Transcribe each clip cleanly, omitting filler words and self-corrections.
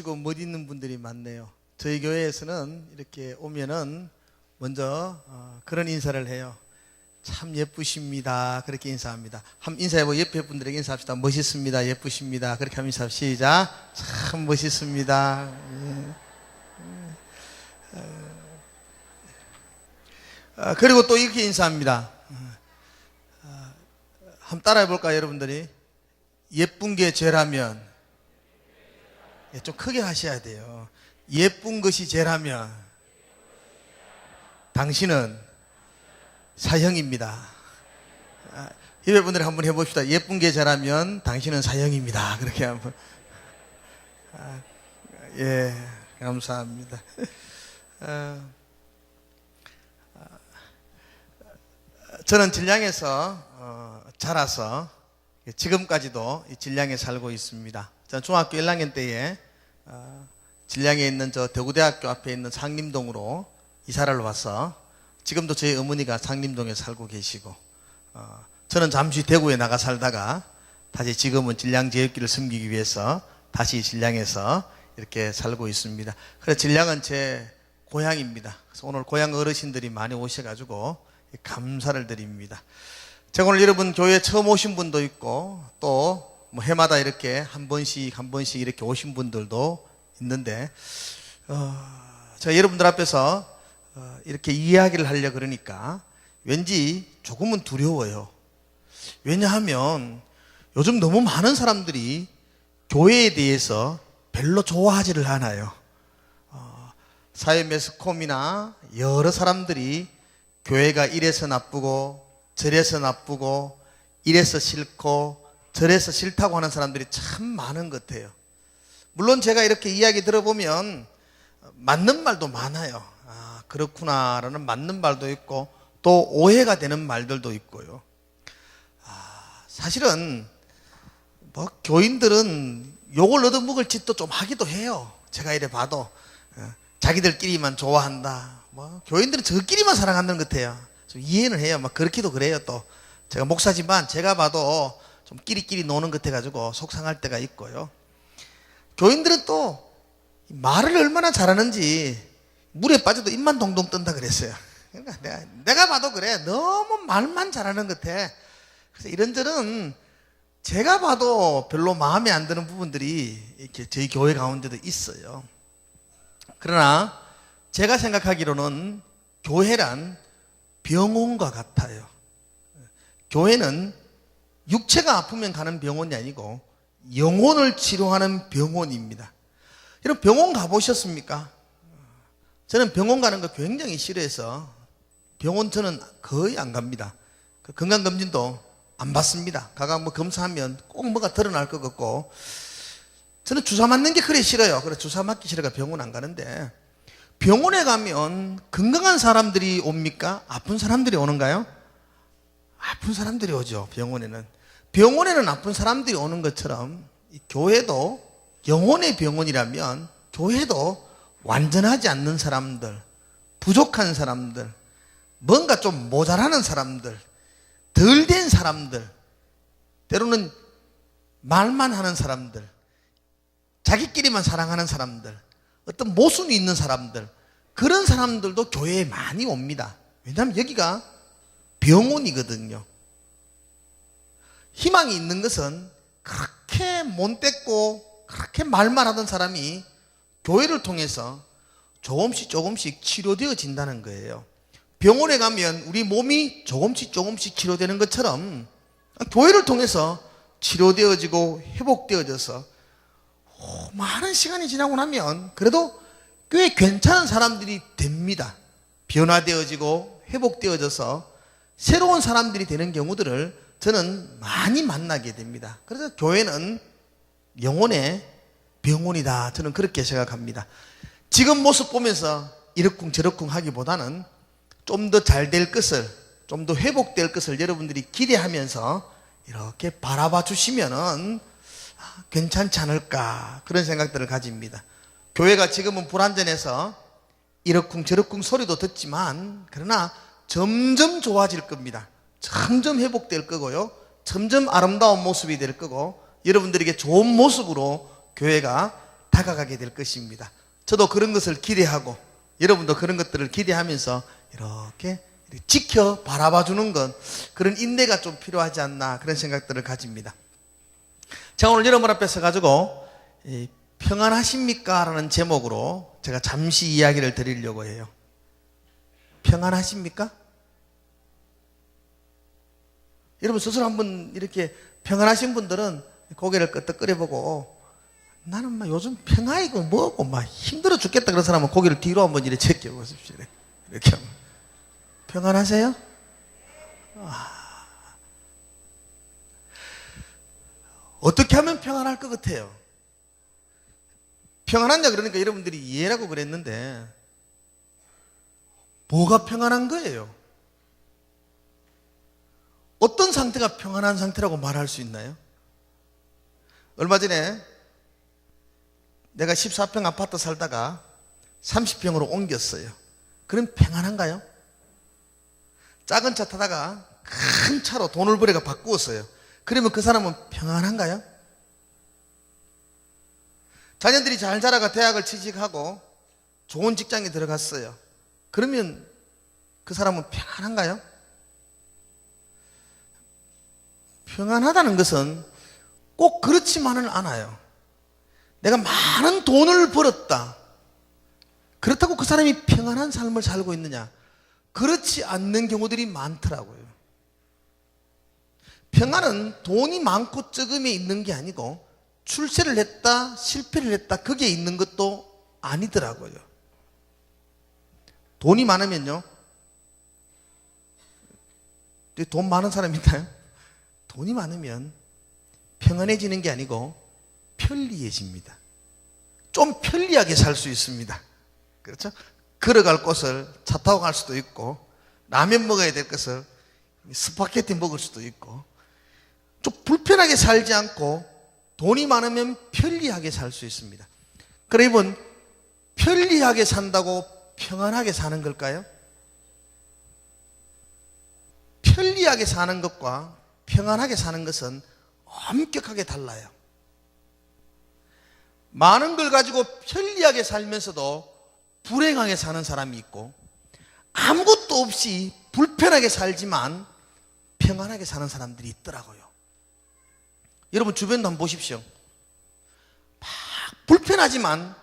예쁘시고 멋있는 분들이 많네요. 저희 교회에서는 이렇게 오면은 먼저 그런 인사를 해요. 참 예쁘십니다. 그렇게 인사합니다. 한번 인사해보고 옆에 분들에게 인사합시다. 멋있습니다. 예쁘십니다. 그렇게 하면 인사합시다. 시작. 참 멋있습니다. 그리고 또 이렇게 인사합니다. 한번 따라해볼까요, 여러분들이? 예쁜 게 죄라면, 좀 크게 하셔야 돼요. 예쁜 것이 죄라면 당신은 사형입니다. 예배 분들이 한번 해봅시다. 예쁜 게 죄라면 당신은 사형입니다. 그렇게 한번. 예, 감사합니다. 저는 진량에서 자라서 지금까지도 진량에 살고 있습니다. 저는 중학교 1학년 때에 진량에 있는 저 대구대학교 앞에 있는 상림동으로 이사를 와서 지금도 저희 어머니가 상림동에 살고 계시고 저는 잠시 대구에 나가 살다가 다시 지금은 진량제육기를 섬기기 위해서 다시 진량에서 이렇게 살고 있습니다. 그래서 진량은 제 고향입니다. 그래서 오늘 고향 어르신들이 많이 오셔가지고 감사를 드립니다. 제가 오늘 여러분 교회에 처음 오신 분도 있고 또 뭐 해마다 이렇게 한 번씩 이렇게 오신 분들도 있는데 제가 여러분들 앞에서 이렇게 이야기를 하려고 그러니까 왠지 조금은 두려워요. 왜냐하면 요즘 너무 많은 사람들이 교회에 대해서 별로 좋아하지를 않아요. 사회 매스컴이나 여러 사람들이 교회가 이래서 나쁘고 저래서 나쁘고 이래서 싫고 저래서 싫다고 하는 사람들이 참 많은 것 같아요. 물론 제가 이렇게 이야기 들어보면 맞는 말도 많아요. 그렇구나라는 맞는 말도 있고 또 오해가 되는 말들도 있고요. 사실은 뭐 교인들은 욕을 얻어먹을 짓도 좀 하기도 해요. 제가 이래 봐도 자기들끼리만 좋아한다. 뭐 교인들은 저끼리만 사랑하는 것 같아요. 좀 이해는 해요. 막 그렇기도 그래요. 또 제가 목사지만 제가 봐도 좀 끼리끼리 노는 것 같아가지고 속상할 때가 있고요. 교인들은 또 말을 얼마나 잘하는지 물에 빠져도 입만 동동 뜬다 그랬어요. 그러니까 내가 봐도 그래. 너무 말만 잘하는 것 같아. 그래서 이런저런 제가 봐도 별로 마음에 안 드는 부분들이 이렇게 저희 교회 가운데도 있어요. 그러나 제가 생각하기로는 교회란 병원과 같아요. 교회는 육체가 아프면 가는 병원이 아니고 영혼을 치료하는 병원입니다. 여러분 병원 가보셨습니까? 저는 병원 가는 거 굉장히 싫어해서 병원 저는 거의 안 갑니다. 건강검진도 안 받습니다. 가가 뭐 검사하면 꼭 뭐가 드러날 것 같고 저는 주사 맞는 게 그래 싫어요. 그래서 주사 맞기 싫어가 병원 안 가는데 병원에 가면 건강한 사람들이 옵니까? 아픈 사람들이 오는가요? 아픈 사람들이 오죠. 병원에는 아픈 사람들이 오는 것처럼 교회도 영혼의 병원이라면 교회도 완전하지 않는 사람들, 부족한 사람들, 뭔가 좀 모자라는 사람들, 덜 된 사람들, 때로는 말만 하는 사람들, 자기끼리만 사랑하는 사람들, 어떤 모순이 있는 사람들, 그런 사람들도 교회에 많이 옵니다. 왜냐하면 여기가 병원이거든요. 희망이 있는 것은 그렇게 못됐고 그렇게 말만 하던 사람이 교회를 통해서 조금씩 치료되어진다는 거예요. 병원에 가면 우리 몸이 조금씩 치료되는 것처럼 교회를 통해서 치료되어지고 회복되어져서 많은 시간이 지나고 나면 그래도 꽤 괜찮은 사람들이 됩니다. 변화되어지고 회복되어져서 새로운 사람들이 되는 경우들을 저는 많이 만나게 됩니다. 그래서 교회는 영혼의 병원이다. 저는 그렇게 생각합니다. 지금 모습 보면서 이러쿵저러쿵 하기보다는 좀 더 잘 될 것을, 좀 더 회복될 것을 여러분들이 기대하면서 이렇게 바라봐 주시면은 괜찮지 않을까 그런 생각들을 가집니다. 교회가 지금은 불완전해서 이러쿵저러쿵 소리도 듣지만 그러나 점점 좋아질 겁니다. 점점 회복될 거고요. 점점 아름다운 모습이 될 거고 여러분들에게 좋은 모습으로 교회가 다가가게 될 것입니다. 저도 그런 것을 기대하고 여러분도 그런 것들을 기대하면서 이렇게 지켜 바라봐 주는 것, 그런 인내가 좀 필요하지 않나, 그런 생각들을 가집니다. 제가 오늘 여러분 앞에 서가지고 평안하십니까? 라는 제목으로 제가 잠시 이야기를 드리려고 해요. 평안하십니까? 여러분 스스로 한번 이렇게 평안하신 분들은 고개를 끄덕거려보고, 나는 막 요즘 평화이고 뭐고 막 힘들어 죽겠다 그런 사람은 고개를 뒤로 한번 이렇게 제껴보십시오. 이렇게 하면. 평안하세요? 어떻게 하면 평안할 것 같아요? 평안하냐 그러니까 여러분들이 이해라고 그랬는데, 뭐가 평안한 거예요? 어떤 상태가 평안한 상태라고 말할 수 있나요? 얼마 전에 내가 14평 아파트 살다가 30평으로 옮겼어요. 그럼 평안한가요? 작은 차 타다가 큰 차로 돈을 벌여가 바꾸었어요. 그러면 그 사람은 평안한가요? 자녀들이 잘 자라가 대학을 취직하고 좋은 직장에 들어갔어요. 그러면 그 사람은 평안한가요? 평안하다는 것은 꼭 그렇지만은 않아요. 내가 많은 돈을 벌었다, 그렇다고 그 사람이 평안한 삶을 살고 있느냐? 그렇지 않는 경우들이 많더라고요. 평안은 돈이 많고 적음에 있는 게 아니고 출세를 했다 실패를 했다 거기에 있는 것도 아니더라고요. 돈이 많으면요, 돈 많은 사람 있나요? 돈이 많으면 평안해지는 게 아니고 편리해집니다. 좀 편리하게 살 수 있습니다. 그렇죠? 걸어갈 곳을 차 타고 갈 수도 있고, 라면 먹어야 될 것을 스파게티 먹을 수도 있고, 좀 불편하게 살지 않고 돈이 많으면 편리하게 살 수 있습니다. 그러면 편리하게 산다고 평안하게 사는 걸까요? 편리하게 사는 것과 평안하게 사는 것은 엄격하게 달라요. 많은 걸 가지고 편리하게 살면서도 불행하게 사는 사람이 있고, 아무것도 없이 불편하게 살지만 평안하게 사는 사람들이 있더라고요. 여러분 주변도 한번 보십시오. 막 불편하지만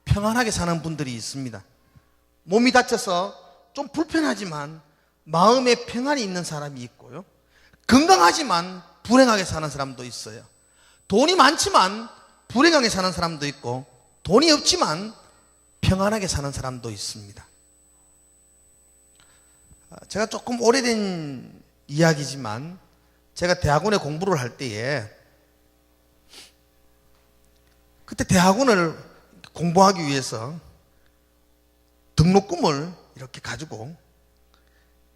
평안하게 사는 분들이 있습니다. 몸이 다쳐서 좀 불편하지만 마음에 평안이 있는 사람이 있고요, 건강하지만 불행하게 사는 사람도 있어요. 돈이 많지만 불행하게 사는 사람도 있고, 돈이 없지만 평안하게 사는 사람도 있습니다. 제가 조금 오래된 이야기지만, 제가 대학원에 공부를 할 때에, 그때 대학원을 공부하기 위해서 등록금을 이렇게 가지고,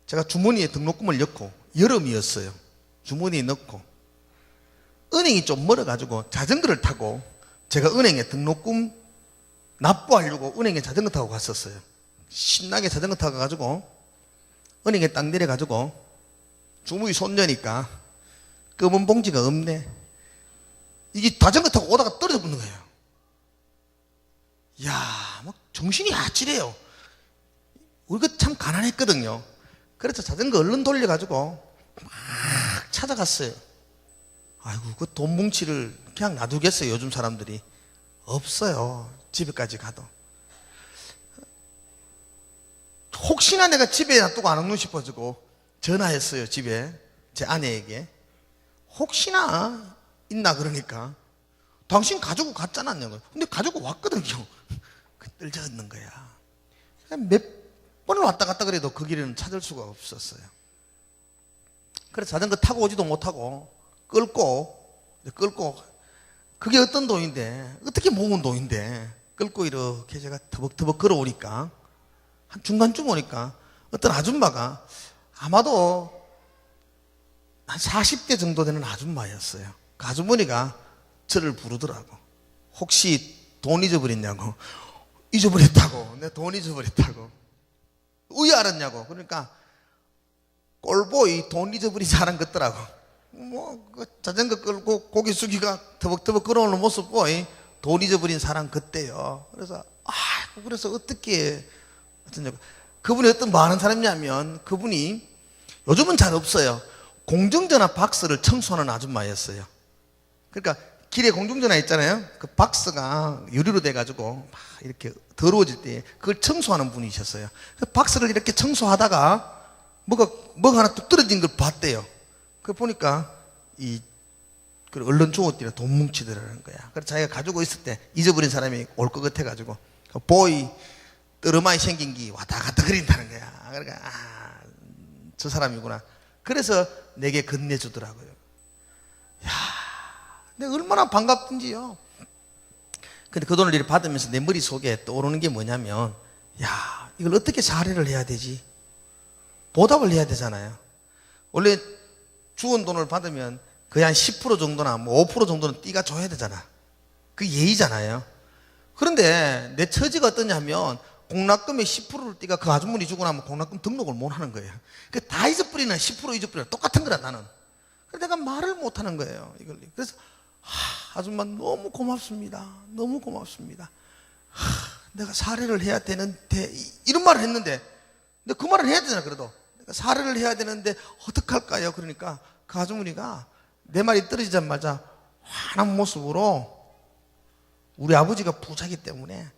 제가 주머니에 등록금을 넣고, 여름이었어요. 주머니에 넣고, 은행이 좀 멀어가지고 자전거를 타고 제가 은행에 등록금 납부하려고 은행에 자전거 타고 갔었어요. 신나게 자전거 타고 가가지고 은행에 딱 내려가지고 주머니 손녀니까 검은 봉지가 없네. 이게 자전거 타고 오다가 떨어져 붙는 거예요. 야, 막 정신이 아찔해요. 우리가 참 가난했거든요. 그래서 자전거 얼른 돌려가지고 막 찾아갔어요. 아이고, 그 돈 뭉치를 그냥 놔두겠어요, 요즘 사람들이. 없어요, 집에까지 가도. 혹시나 내가 집에 놔두고 안 오는 싶어지고 전화했어요, 집에 제 아내에게. 혹시나 있나 그러니까, 당신 가지고 갔잖아요. 근데 가지고 왔거든요. 떨어졌는 거야. 몇 번을 왔다 갔다 그래도 그 길에는 찾을 수가 없었어요. 그래서 자전거 타고 오지도 못하고 끌고, 그게 어떤 돈인데, 어떻게 모은 돈인데, 끌고 이렇게 제가 터벅터벅 걸어오니까, 한 중간쯤 오니까 어떤 아줌마가, 아마도 한 40대 정도 되는 아줌마였어요. 그 아주머니가 저를 부르더라고. 혹시 돈 잊어버렸냐고. 잊어버렸다고. 내 돈 잊어버렸다고. 왜 알았냐고. 그러니까 꼴보이 돈 잊어버리지 않은 것더라고. 뭐 그 자전거 끌고 고개 숙이가 터벅터벅 걸어오는 모습 보이 돈 잊어버린 사람 그때요. 그래서 그래서 어떻게 그분이 어떤 많은 사람이냐면 그분이 요즘은 잘 없어요. 공중전화 박스를 청소하는 아줌마였어요. 그러니까 길에 공중전화 있잖아요. 그 박스가 유리로 돼가지고 막 이렇게 더러워질 때 그걸 청소하는 분이셨어요. 그 박스를 이렇게 청소하다가 뭐가 하나 뚝 떨어진 걸 봤대요. 그 보니까 그 얼른 주웠더라 돈 뭉치더라는 거야. 그래서 자기가 가지고 있을 때 잊어버린 사람이 올 것 같아가지고 보이 뜨르마이 생긴 게 왔다 갔다 그린다는 거야. 그러니까 저 사람이구나. 그래서 내게 건네주더라고요. 야, 내가 얼마나 반갑든지요. 근데 그 돈을 이렇게 받으면서 내 머릿속에 떠오르는 게 뭐냐면, 야, 이걸 어떻게 사례를 해야 되지? 보답을 해야 되잖아요. 원래 주운 돈을 받으면 거의 한 10% 정도나 뭐 5% 정도는 띠가 줘야 되잖아. 그 예의잖아요. 그런데 내 처지가 어떠냐면 공납금의 10%를 띠가 그 아주머니 주고 나면 공납금 등록을 못 하는 거예요. 다 잊어버리나 10% 잊어버리나 똑같은 거라 나는. 그래서 내가 말을 못 하는 거예요. 이걸. 그래서 아줌마 너무 고맙습니다. 너무 고맙습니다. 내가 사례를 해야 되는데 이런 말을 했는데 근데 그 말을 해야 되잖아. 그래도 내가 사례를 해야 되는데 어떡할까요? 그러니까 그 아주머니가 내 말이 떨어지자마자 환한 모습으로 우리 아버지가 부자기 때문에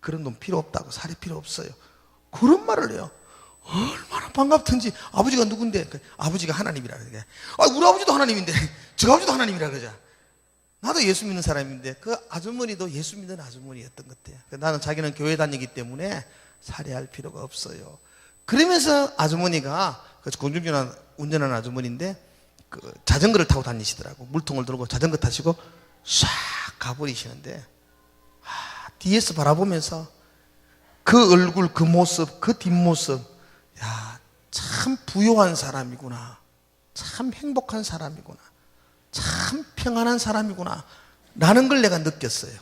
그런 돈 필요 없다고, 사례 필요 없어요, 그런 말을 해요. 얼마나 반갑든지. 아버지가 누군데? 아버지가 하나님이라 그래. 우리 아버지도 하나님인데 저 아버지도 하나님이라 그러자. 나도 예수 믿는 사람인데 그 아주머니도 예수 믿는 아주머니였던 것 같아요. 나는 자기는 교회 다니기 때문에 사례할 필요가 없어요. 그러면서 아주머니가 공중전화 운전하는 아주머니인데 그 자전거를 타고 다니시더라고. 물통을 들고 자전거 타시고 싹 가버리시는데 뒤에서 바라보면서 그 얼굴, 그 모습, 그 뒷모습, 야, 참 부유한 사람이구나, 참 행복한 사람이구나, 참 평안한 사람이구나 라는 걸 내가 느꼈어요.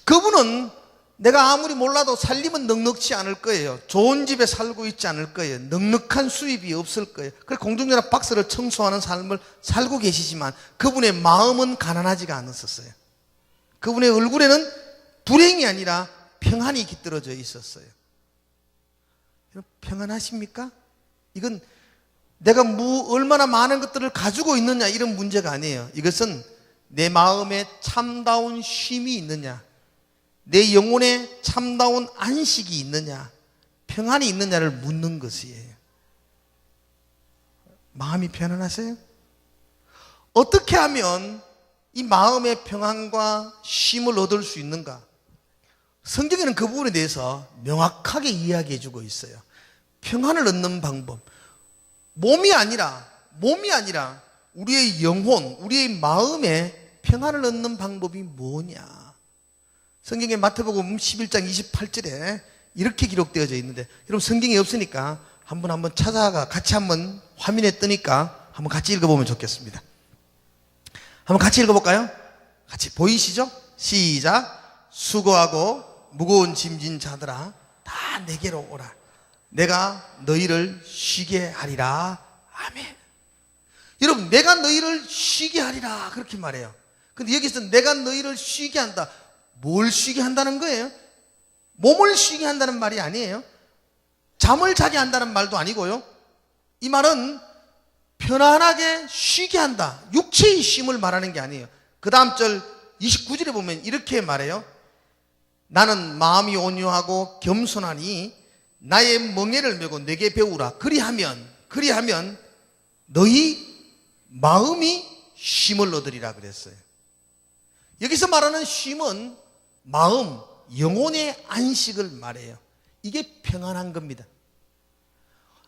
그분은 내가 아무리 몰라도 살림은 넉넉지 않을 거예요. 좋은 집에 살고 있지 않을 거예요. 넉넉한 수입이 없을 거예요. 그래서 공중전화 박스를 청소하는 삶을 살고 계시지만 그분의 마음은 가난하지가 않았었어요. 그분의 얼굴에는 불행이 아니라 평안이 깃들어져 있었어요. 평안하십니까? 이건 내가 얼마나 많은 것들을 가지고 있느냐 이런 문제가 아니에요. 이것은 내 마음에 참다운 쉼이 있느냐, 내 영혼에 참다운 안식이 있느냐, 평안이 있느냐를 묻는 것이에요. 마음이 편안하세요? 어떻게 하면 이 마음의 평안과 쉼을 얻을 수 있는가? 성경에는 그 부분에 대해서 명확하게 이야기해 주고 있어요. 평안을 얻는 방법. 몸이 아니라 우리의 영혼, 우리의 마음에 평안을 얻는 방법이 뭐냐? 성경에 마태복음 11장 28절에 이렇게 기록되어져 있는데, 여러분 성경이 없으니까 한번 찾아가 같이 한번 화면에 뜨니까 한번 같이 읽어보면 좋겠습니다. 한번 같이 읽어볼까요? 같이 보이시죠? 시작. 수고하고 무거운 짐진 자들아 다 내게로 오라. 내가 너희를 쉬게 하리라. 아멘. 여러분, 내가 너희를 쉬게 하리라 그렇게 말해요. 근데 여기서 내가 너희를 쉬게 한다. 뭘 쉬게 한다는 거예요? 몸을 쉬게 한다는 말이 아니에요. 잠을 자게 한다는 말도 아니고요. 이 말은 편안하게 쉬게 한다. 육체의 쉼을 말하는 게 아니에요. 그 다음 절 29절에 보면 이렇게 말해요. 나는 마음이 온유하고 겸손하니 나의 멍에를 메고 내게 배우라. 그리하면 너희 마음이 쉼을 얻으리라 그랬어요. 여기서 말하는 쉼은 마음, 영혼의 안식을 말해요. 이게 평안한 겁니다.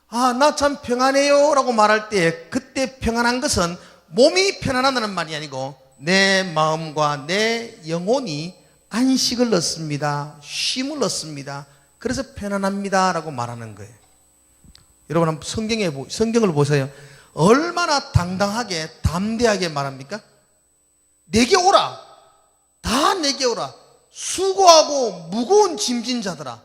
나 참 평안해요 라고 말할 때 그때 평안한 것은 몸이 편안하다는 말이 아니고 내 마음과 내 영혼이 안식을 얻습니다. 쉼을 얻습니다. 그래서 편안합니다 라고 말하는 거예요. 여러분 한번 성경을 보세요. 얼마나 당당하게 담대하게 말합니까? 내게 오라. 다 내게 오라. 수고하고 무거운 짐진 자들아.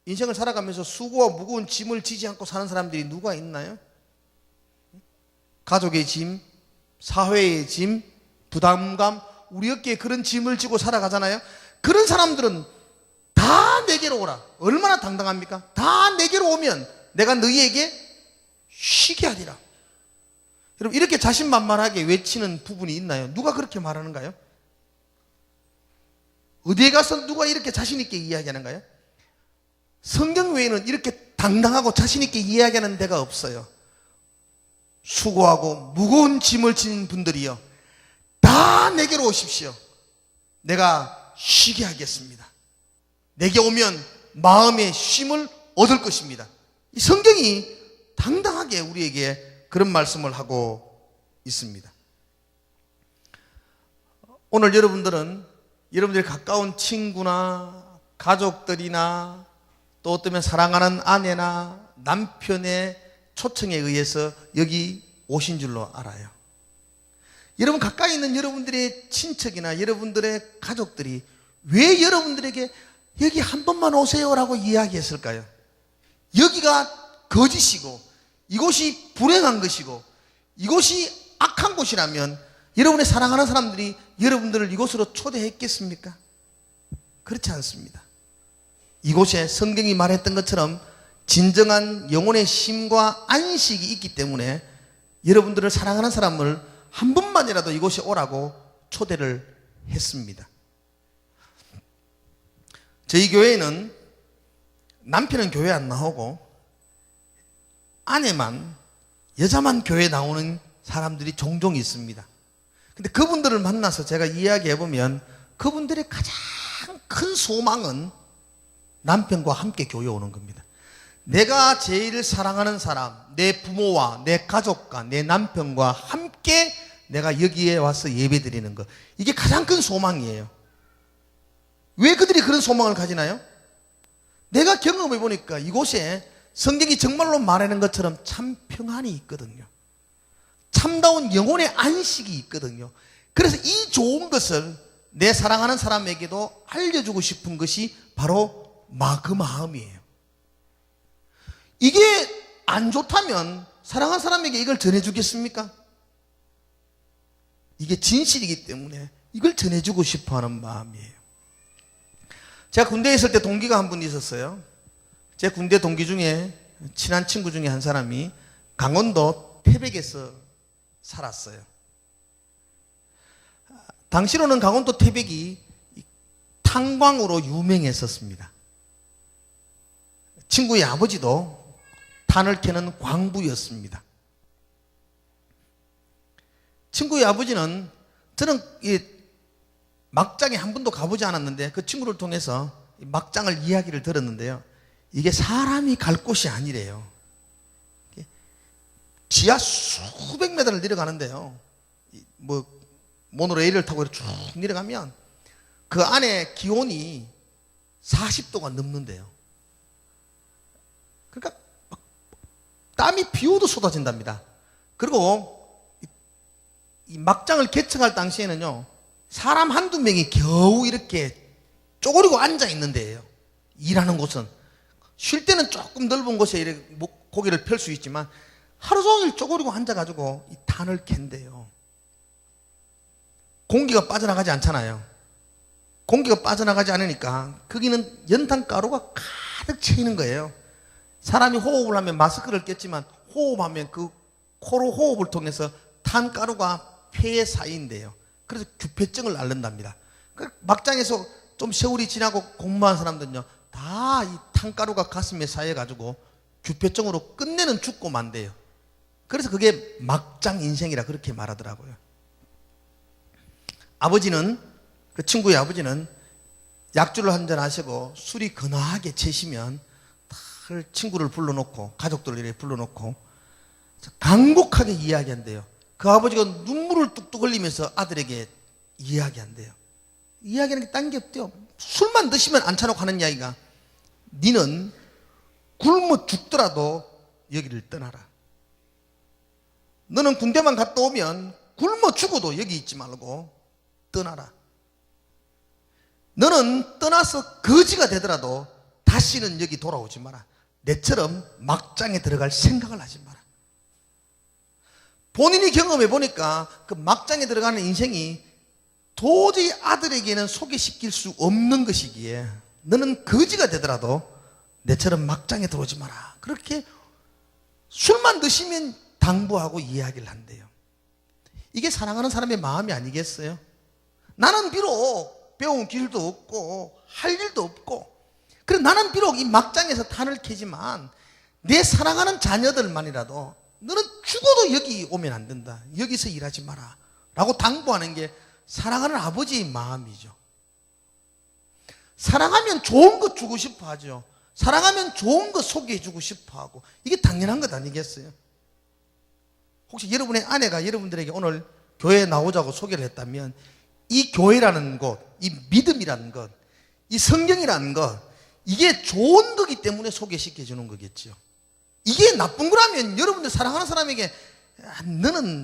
인생을 살아가면서 수고와 무거운 짐을 지지 않고 사는 사람들이 누가 있나요? 가족의 짐, 사회의 짐, 부담감, 우리 어깨에 그런 짐을 지고 살아가잖아요. 그런 사람들은 다 내게로 오라. 얼마나 당당합니까? 다 내게로 오면 내가 너희에게 쉬게 하리라. 여러분, 이렇게 자신만만하게 외치는 부분이 있나요? 누가 그렇게 말하는가요? 어디에 가서 누가 이렇게 자신 있게 이야기하는가요? 성경 외에는 이렇게 당당하고 자신 있게 이야기하는 데가 없어요. 수고하고 무거운 짐을 지닌 분들이요, 다 내게로 오십시오. 내가 쉬게 하겠습니다. 내게 오면 마음의 쉼을 얻을 것입니다. 이 성경이 당당하게 우리에게 그런 말씀을 하고 있습니다. 오늘 여러분들은 여러분들의 가까운 친구나 가족들이나 또 어쩌면 사랑하는 아내나 남편의 초청에 의해서 여기 오신 줄로 알아요. 여러분 가까이 있는 여러분들의 친척이나 여러분들의 가족들이 왜 여러분들에게 여기 한 번만 오세요라고 이야기했을까요? 여기가 거짓이고 이곳이 불행한 것이고 이곳이 악한 곳이라면 여러분의 사랑하는 사람들이 여러분들을 이곳으로 초대했겠습니까? 그렇지 않습니다. 이곳에 성경이 말했던 것처럼 진정한 영혼의 쉼과 안식이 있기 때문에 여러분들을 사랑하는 사람을 한 번만이라도 이곳에 오라고 초대를 했습니다. 저희 교회는 남편은 교회 안 나오고 아내만, 여자만 교회 나오는 사람들이 종종 있습니다. 근데 그분들을 만나서 제가 이야기해보면 그분들의 가장 큰 소망은 남편과 함께 교회 오는 겁니다. 내가 제일 사랑하는 사람, 내 부모와 내 가족과 내 남편과 함께 내가 여기에 와서 예배 드리는 것, 이게 가장 큰 소망이에요. 왜 그들이 그런 소망을 가지나요? 내가 경험해 보니까 이곳에 성경이 정말로 말하는 것처럼 참 평안이 있거든요. 참다운 영혼의 안식이 있거든요. 그래서 이 좋은 것을 내 사랑하는 사람에게도 알려주고 싶은 것이 바로 그 마음이에요. 이게 안 좋다면 사랑하는 사람에게 이걸 전해주겠습니까? 이게 진실이기 때문에 이걸 전해주고 싶어하는 마음이에요. 제가 군대에 있을 때 동기가 한 분 있었어요. 제 군대 동기 중에 친한 친구 중에 한 사람이 강원도 태백에서 살았어요. 당시로는 강원도 태백이 탄광으로 유명했었습니다. 친구의 아버지도 탄을 캐는 광부였습니다. 친구의 아버지는, 저는 이 막장에 한 번도 가보지 않았는데 그 친구를 통해서 막장을 이야기를 들었는데요, 이게 사람이 갈 곳이 아니래요. 지하 수백 메다를 내려가는데요, 뭐 모노레일을 타고 쭉 내려가면 그 안에 기온이 40도가 넘는데요. 그러니까 땀이 비 오도 쏟아진답니다. 그리고 이 막장을 개척할 당시에는요, 사람 한두 명이 겨우 이렇게 쪼그리고 앉아 있는 데예요. 일하는 곳은 쉴 때는 조금 넓은 곳에 이렇게 고개를 펼 수 있지만 하루 종일 쪼그리고 앉아가지고 이 탄을 캔대요. 공기가 빠져나가지 않잖아요. 공기가 빠져나가지 않으니까 거기는 연탄가루가 가득 차 있는 거예요. 사람이 호흡을 하면 마스크를 꼈지만 호흡하면 그 코로 호흡을 통해서 탄가루가 폐에 쌓인대요. 그래서 규폐증을 앓는답니다. 막장에서 좀 세월이 지나고 공부한 사람들은요, 다 이 탄가루가 가슴에 쌓여가지고 규폐증으로 끝내는 죽고 만대요. 그래서 그게 막장 인생이라 그렇게 말하더라고요. 아버지는, 그 친구의 아버지는 약주를 한잔 하시고 술이 거나하게 채시면 친구를 불러놓고 가족들을 이렇게 불러놓고 간곡하게 이야기한대요. 그 아버지가 눈물을 뚝뚝 흘리면서 아들에게 이야기한대요. 이야기하는 게 딴 게 없대요. 술만 드시면 앉혀놓고 하는 이야기가, 니는 굶어 죽더라도 여기를 떠나라. 너는 군대만 갔다 오면 굶어 죽어도 여기 있지 말고 떠나라. 너는 떠나서 거지가 되더라도 다시는 여기 돌아오지 마라. 내처럼 막장에 들어갈 생각을 하지 마라. 본인이 경험해 보니까 그 막장에 들어가는 인생이 도저히 아들에게는 소개시킬 수 없는 것이기에 너는 거지가 되더라도 내처럼 막장에 들어오지 마라. 그렇게 술만 드시면 당부하고 이야기를 한대요. 이게 사랑하는 사람의 마음이 아니겠어요? 나는 비록 배운 길도 없고 할 일도 없고, 그래 나는 비록 이 막장에서 탄을 캐지만 내 사랑하는 자녀들만이라도 너는 죽어도 여기 오면 안 된다. 여기서 일하지 마라 라고 당부하는 게 사랑하는 아버지의 마음이죠. 사랑하면 좋은 것 주고 싶어 하죠. 사랑하면 좋은 것 소개해 주고 싶어 하고, 이게 당연한 것 아니겠어요? 혹시 여러분의 아내가 여러분들에게 오늘 교회에 나오자고 소개를 했다면 이 교회라는 곳, 이 믿음이라는 것, 이 성경이라는 것, 이게 좋은 거기 때문에 소개시켜 주는 거겠죠. 이게 나쁜 거라면 여러분들 사랑하는 사람에게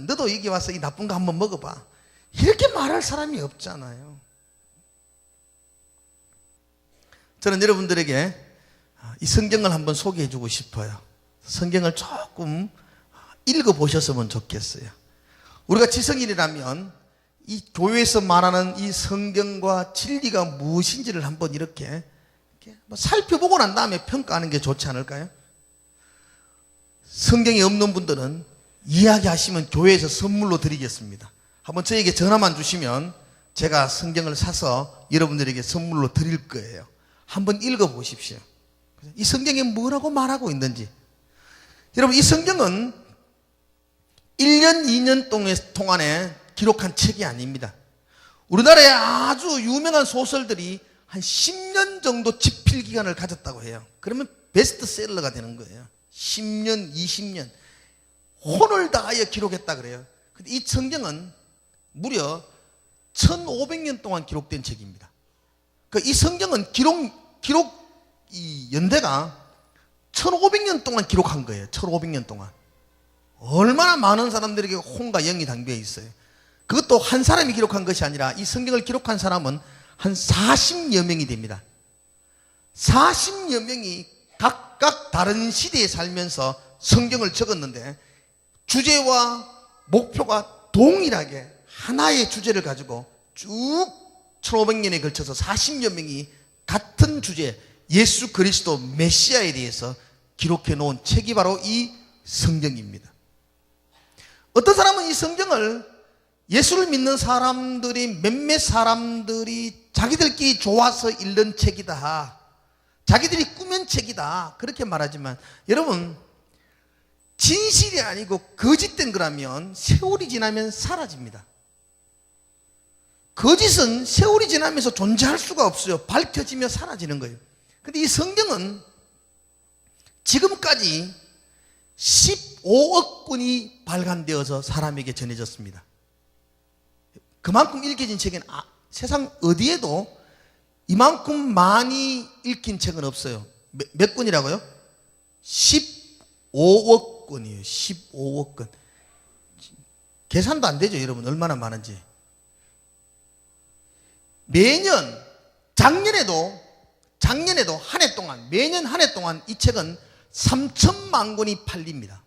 너도 여기 와서 이 나쁜 거 한번 먹어봐, 이렇게 말할 사람이 없잖아요. 저는 여러분들에게 이 성경을 한번 소개해 주고 싶어요. 성경을 조금 읽어보셨으면 좋겠어요. 우리가 지성인이라면 이 교회에서 말하는 이 성경과 진리가 무엇인지를 한번 이렇게 살펴보고 난 다음에 평가하는 게 좋지 않을까요? 성경이 없는 분들은 이야기하시면 교회에서 선물로 드리겠습니다. 한번 저에게 전화만 주시면 제가 성경을 사서 여러분들에게 선물로 드릴 거예요. 한번 읽어보십시오. 이 성경에 뭐라고 말하고 있는지. 여러분, 이 성경은 1년, 2년 동안에 기록한 책이 아닙니다. 우리나라에 아주 유명한 소설들이 한 10년 정도 집필 기간을 가졌다고 해요. 그러면 베스트셀러가 되는 거예요. 10년, 20년 혼을 다하여 기록했다 그래요. 근데 이 성경은 무려 1500년 동안 기록된 책입니다. 이 성경은 기록 이 연대가 1500년 동안 기록한 거예요. 1500년 동안. 얼마나 많은 사람들에게 혼과 영이 담겨 있어요. 그것도 한 사람이 기록한 것이 아니라 이 성경을 기록한 사람은 한 40여 명이 됩니다. 40여 명이 각각 다른 시대에 살면서 성경을 적었는데 주제와 목표가 동일하게 하나의 주제를 가지고 쭉 1500년에 걸쳐서 40여 명이 같은 주제, 예수 그리스도 메시아에 대해서 기록해 놓은 책이 바로 이 성경입니다. 어떤 사람은 이 성경을 예수를 믿는 사람들이, 몇몇 사람들이 자기들끼리 좋아서 읽는 책이다, 자기들이 꾸민 책이다, 그렇게 말하지만 여러분, 진실이 아니고 거짓된 거라면 세월이 지나면 사라집니다. 거짓은 세월이 지나면서 존재할 수가 없어요. 밝혀지며 사라지는 거예요. 근데 이 성경은 지금까지 15억 권이 발간되어서 사람에게 전해졌습니다. 그만큼 읽혀진 책은 세상 어디에도 이만큼 많이 읽힌 책은 없어요. 몇 권이라고요? 15억 권이에요. 15억 권. 계산도 안 되죠, 여러분. 얼마나 많은지. 매년, 작년에도 한 해 동안, 매년 한 해 동안 이 책은 3천만 권이 팔립니다.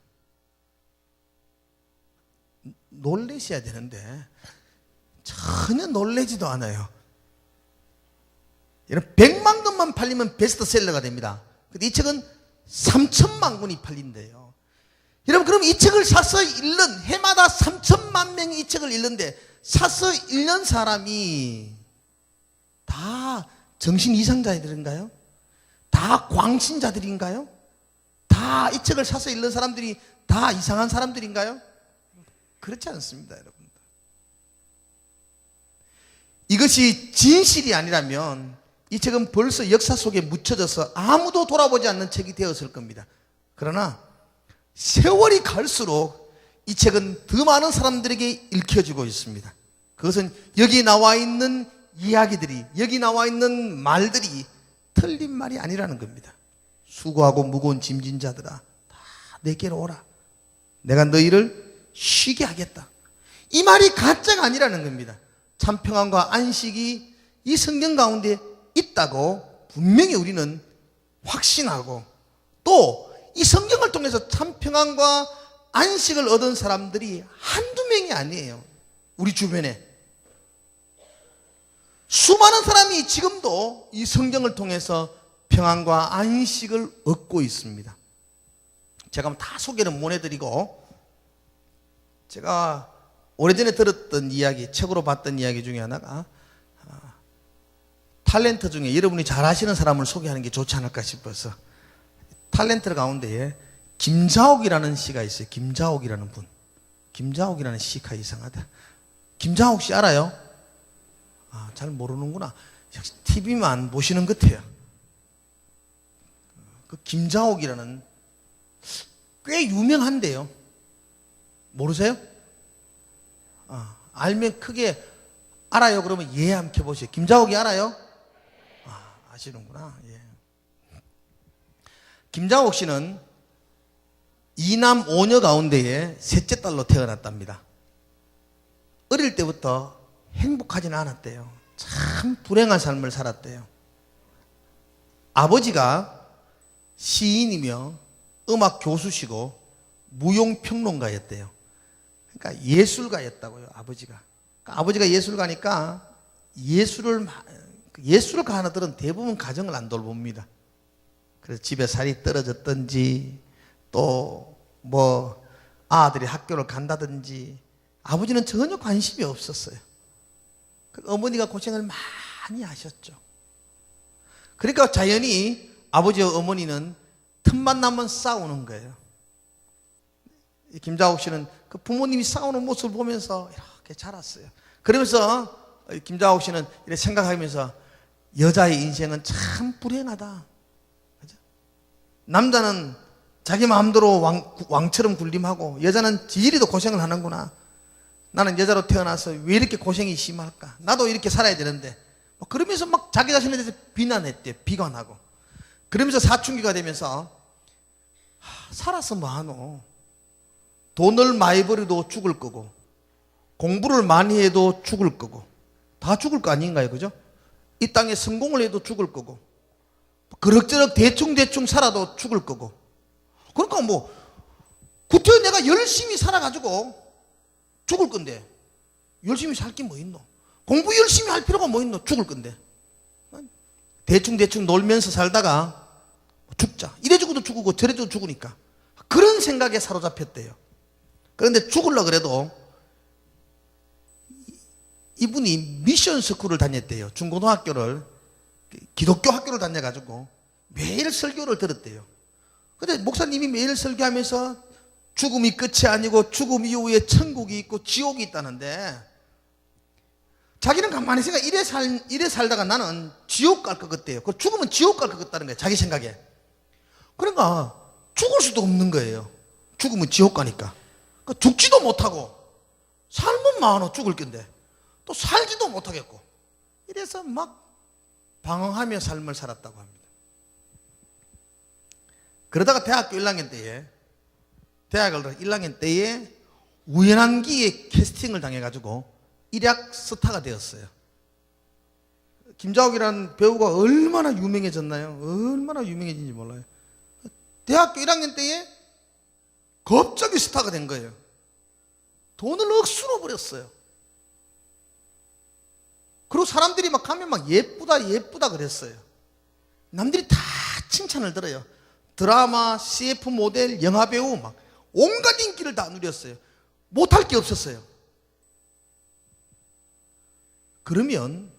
놀라셔야 되는데 전혀 놀라지도 않아요. 여러분, 100만 권만 팔리면 베스트셀러가 됩니다. 근데 이 책은 3천만 권이 팔린대요. 여러분, 그럼 이 책을 사서 읽는, 해마다 3천만 명이 이 책을 읽는데 사서 읽는 사람이 다 정신 이상자들인가요? 다 광신자들인가요? 다 이 책을 사서 읽는 사람들이 다 이상한 사람들인가요? 그렇지 않습니다, 여러분. 이것이 진실이 아니라면 이 책은 벌써 역사 속에 묻혀져서 아무도 돌아보지 않는 책이 되었을 겁니다. 그러나 세월이 갈수록 이 책은 더 많은 사람들에게 읽혀지고 있습니다. 그것은 여기 나와 있는 이야기들이, 여기 나와 있는 말들이 틀린 말이 아니라는 겁니다. 수고하고 무거운 짐진 자들아, 다 내게로 오라. 내가 너희를 쉬게 하겠다. 이 말이 가짜가 아니라는 겁니다. 참 평안과 안식이 이 성경 가운데 있다고 분명히 우리는 확신하고, 또 이 성경을 통해서 참 평안과 안식을 얻은 사람들이 한두 명이 아니에요. 우리 주변에 수많은 사람이 지금도 이 성경을 통해서 평안과 안식을 얻고 있습니다. 제가 다 소개는 못 해드리고, 제가 오래전에 들었던 이야기, 책으로 봤던 이야기 중에 하나가 탤런트 중에 여러분이 잘 아시는 사람을 소개하는 게 좋지 않을까 싶어서, 탤런트 가운데에 김자옥이라는 씨가 있어요. 김자옥이라는 분. 김자옥이라는 씨가 이상하다. 김자옥 씨 알아요? 잘 모르는구나. 역시 TV만 보시는 것 같아요. 그 김자옥이라는 꽤 유명한데요. 모르세요? 알면 크게 알아요. 그러면 예 한번 켜보세요. 김자옥이 알아요? 아시는구나. 예. 김자옥 씨는 2남 5녀 가운데에 셋째 딸로 태어났답니다. 어릴 때부터 행복하지는 않았대요. 참 불행한 삶을 살았대요. 아버지가 시인이며 음악 교수시고 무용평론가였대요. 그러니까 예술가였다고요, 아버지가. 그러니까 아버지가 예술가니까 예술을 가는 아들은 대부분 가정을 안 돌봅니다. 그래서 집에 살이 떨어졌든지 또 뭐 아들이 학교를 간다든지 아버지는 전혀 관심이 없었어요. 어머니가 고생을 많이 하셨죠. 그러니까 자연히 아버지와 어머니는 틈만 나면 싸우는 거예요. 김자옥 씨는 그 부모님이 싸우는 모습을 보면서 이렇게 자랐어요. 그러면서 김자옥 씨는 이렇게 생각하면서 여자의 인생은 참 불행하다. 남자는 자기 마음대로 왕처럼 군림하고 여자는 지리도 고생을 하는구나. 나는 여자로 태어나서 왜 이렇게 고생이 심할까? 나도 이렇게 살아야 되는데. 그러면서 막 자기 자신에 대해서 비난했대요. 비관하고. 그러면서 사춘기가 되면서 살아서 뭐하노? 돈을 많이 벌어도 죽을 거고 공부를 많이 해도 죽을 거고 다 죽을 거 아닌가요? 그죠? 이 땅에 성공을 해도 죽을 거고 그럭저럭 대충 살아도 죽을 거고, 그러니까 뭐 구태여 내가 열심히 살아가지고 죽을 건데 열심히 살 게 뭐 있노? 공부 열심히 할 필요가 뭐 있노? 죽을 건데 대충 놀면서 살다가 죽자. 이래 죽어도 죽고 저래 죽어도 죽으니까 그런 생각에 사로잡혔대요. 그런데 죽으려고 그래도 이분이 미션 스쿨을 다녔대요. 중고등학교를, 기독교 학교를 다녀가지고 매일 설교를 들었대요. 근데 목사님이 매일 설교하면서 죽음이 끝이 아니고 죽음 이후에 천국이 있고 지옥이 있다는데 자기는 가만히 생각, 이래 살다가 나는 지옥 갈 것 같대요. 그 죽으면 지옥 갈 것 같다는 거예요, 자기 생각에. 그러니까 죽을 수도 없는 거예요. 죽으면 지옥 가니까. 그러니까 죽지도 못하고 삶은 많아 죽을 건데 또 살지도 못하겠고 이래서 막 방황하며 삶을 살았다고 합니다. 그러다가 대학교 1학년 때에 우연한 기회에 캐스팅을 당해가지고 일약 스타가 되었어요. 김자옥이라는 배우가 얼마나 유명해졌나요? 얼마나 유명해진지 몰라요. 대학교 1학년 때에 갑자기 스타가 된 거예요. 돈을 억수로 벌였어요. 그리고 사람들이 막 가면 막 예쁘다 그랬어요. 남들이 다 칭찬을 들어요. 드라마, CF 모델, 영화배우 막 온갖 인기를 다 누렸어요. 못할 게 없었어요. 그러면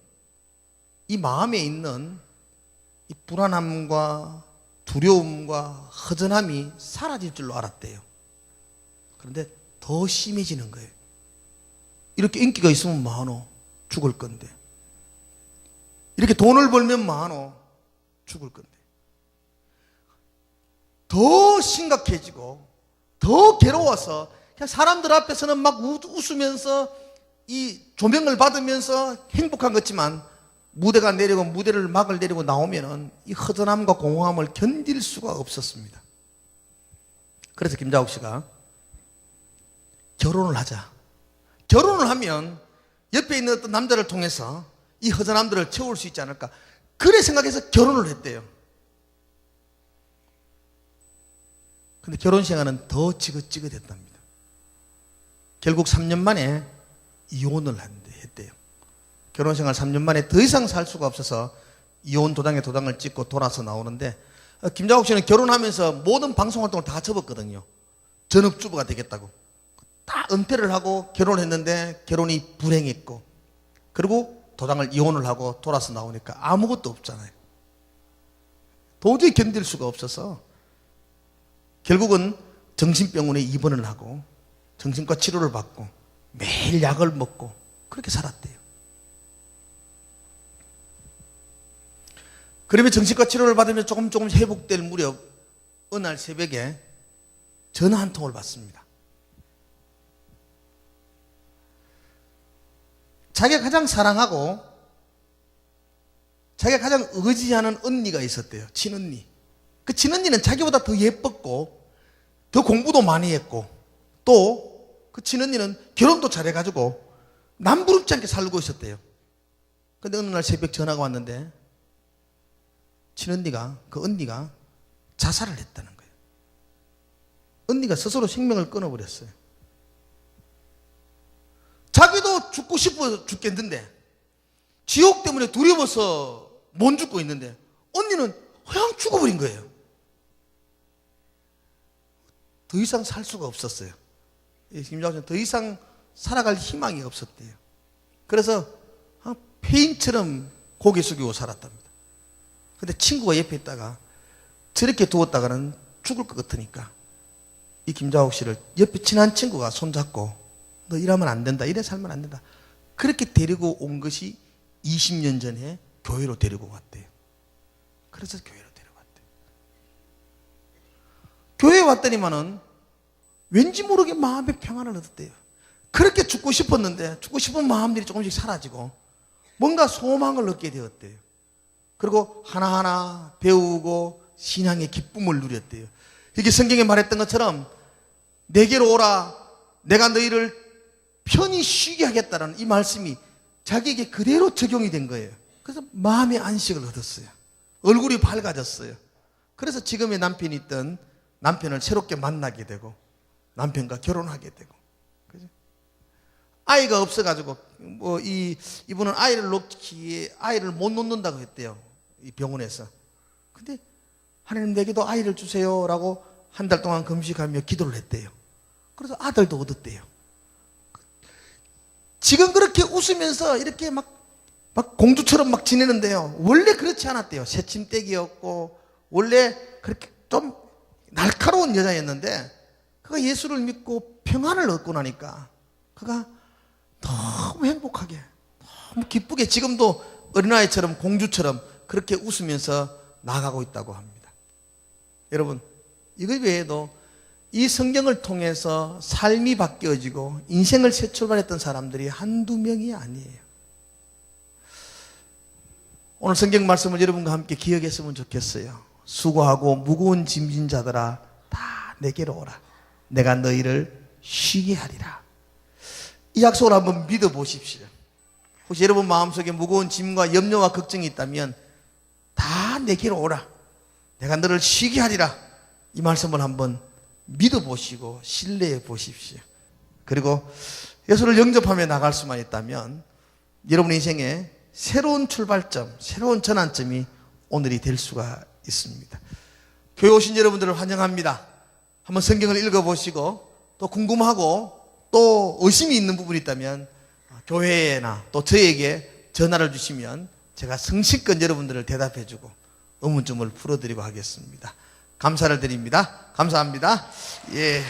이 마음에 있는 이 불안함과 두려움과 허전함이 사라질 줄로 알았대요. 그런데 더 심해지는 거예요. 이렇게 인기가 있으면 뭐하노? 죽을 건데. 이렇게 돈을 벌면 뭐하노? 죽을 건데. 더 심각해지고 더 괴로워서 그냥 사람들 앞에서는 막 웃으면서 이 조명을 받으면서 행복한 것지만 무대가 내리고 무대를 막을 내리고 나오면은 이 허전함과 공허함을 견딜 수가 없었습니다. 그래서 김자옥 씨가 결혼을 하자. 결혼을 하면 옆에 있는 어떤 남자를 통해서 이 허전함들을 채울 수 있지 않을까. 그래 생각해서 결혼을 했대요. 근데 결혼 생활은 더 지긋지긋했답니다. 결국 3년 만에 이혼을 했대요. 결혼생활 3년 만에 더 이상 살 수가 없어서 이혼 도장에 도장을 찍고 돌아서 나오는데, 김장옥 씨는 결혼하면서 모든 방송 활동을 다 접었거든요. 전업주부가 되겠다고. 다 은퇴를 하고 결혼했는데 결혼이 불행했고, 그리고 도장을 이혼을 하고 돌아서 나오니까 아무것도 없잖아요. 도저히 견딜 수가 없어서 결국은 정신병원에 입원을 하고 정신과 치료를 받고 매일 약을 먹고 그렇게 살았대요. 그러면 정신과 치료를 받으면 조금 회복될 무렵 어느 날 새벽에 전화 한 통을 받습니다. 자기가 가장 사랑하고 자기가 가장 의지하는 언니가 있었대요. 친언니. 그 친언니는 자기보다 더 예뻤고 더 공부도 많이 했고 또 그 친언니는 결혼도 잘해가지고 남부럽지 않게 살고 있었대요. 근데 어느 날 새벽 전화가 왔는데 친언니가, 그 언니가 자살을 했다는 거예요. 언니가 스스로 생명을 끊어버렸어요. 자기도 죽고 싶어 죽겠는데 지옥 때문에 두려워서 못 죽고 있는데 언니는 그냥 죽어버린 거예요. 더 이상 살 수가 없었어요. 김장옥 씨는 더 이상 살아갈 희망이 없었대요. 그래서 폐인처럼 고개 숙이고 살았답니다. 근데 친구가 옆에 있다가 저렇게 두었다가는 죽을 것 같으니까 이 김장옥 씨를 옆에 친한 친구가 손잡고 너 이러면 안 된다, 이래 살면 안 된다, 그렇게 데리고 온 것이 20년 전에 교회로 데리고 왔대요. 그래서 교회로 데려갔대요. 교회에 왔더니만은 왠지 모르게 마음의 평안을 얻었대요. 그렇게 죽고 싶었는데 죽고 싶은 마음들이 조금씩 사라지고 뭔가 소망을 얻게 되었대요. 그리고 하나하나 배우고 신앙의 기쁨을 누렸대요. 이게 성경에 말했던 것처럼 내게로 오라, 내가 너희를 편히 쉬게 하겠다는 이 말씀이 자기에게 그대로 적용이 된 거예요. 그래서 마음의 안식을 얻었어요. 얼굴이 밝아졌어요. 그래서 지금의 남편이 있던 남편을 새롭게 만나게 되고 남편과 결혼하게 되고, 그죠? 아이가 없어가지고 이분은 아이를 놓기에 아이를 못 놓는다고 했대요. 이 병원에서. 근데 하나님 내게도 아이를 주세요라고 한 달 동안 금식하며 기도를 했대요. 그래서 아들도 얻었대요. 지금 그렇게 웃으면서 이렇게 막 공주처럼 막 지내는데요. 원래 그렇지 않았대요. 새침대기였고 원래 그렇게 좀 날카로운 여자였는데 그가 예수를 믿고 평안을 얻고 나니까 그가 너무 행복하게, 너무 기쁘게 지금도 어린아이처럼 공주처럼 그렇게 웃으면서 나가고 있다고 합니다. 여러분, 이거 외에도 이 성경을 통해서 삶이 바뀌어지고 인생을 새 출발했던 사람들이 한두 명이 아니에요. 오늘 성경 말씀을 여러분과 함께 기억했으면 좋겠어요. 수고하고 무거운 짐진 자들아 다 내게로 오라, 내가 너희를 쉬게 하리라. 이 약속을 한번 믿어보십시오. 혹시 여러분 마음속에 무거운 짐과 염려와 걱정이 있다면 다 내게로 오라, 내가 너를 쉬게 하리라. 이 말씀을 한번 믿어보시고 신뢰해 보십시오. 그리고 예수를 영접하며 나갈 수만 있다면 여러분 인생에 새로운 출발점, 새로운 전환점이 오늘이 될 수가 있습니다. 교회 오신 여러분들을 환영합니다. 한번 성경을 읽어보시고 또 궁금하고 또 의심이 있는 부분이 있다면 교회나 또 저에게 전화를 주시면 제가 성실껏 여러분들을 대답해주고 의문점을 풀어드리고 하겠습니다. 감사를 드립니다. 감사합니다. 예.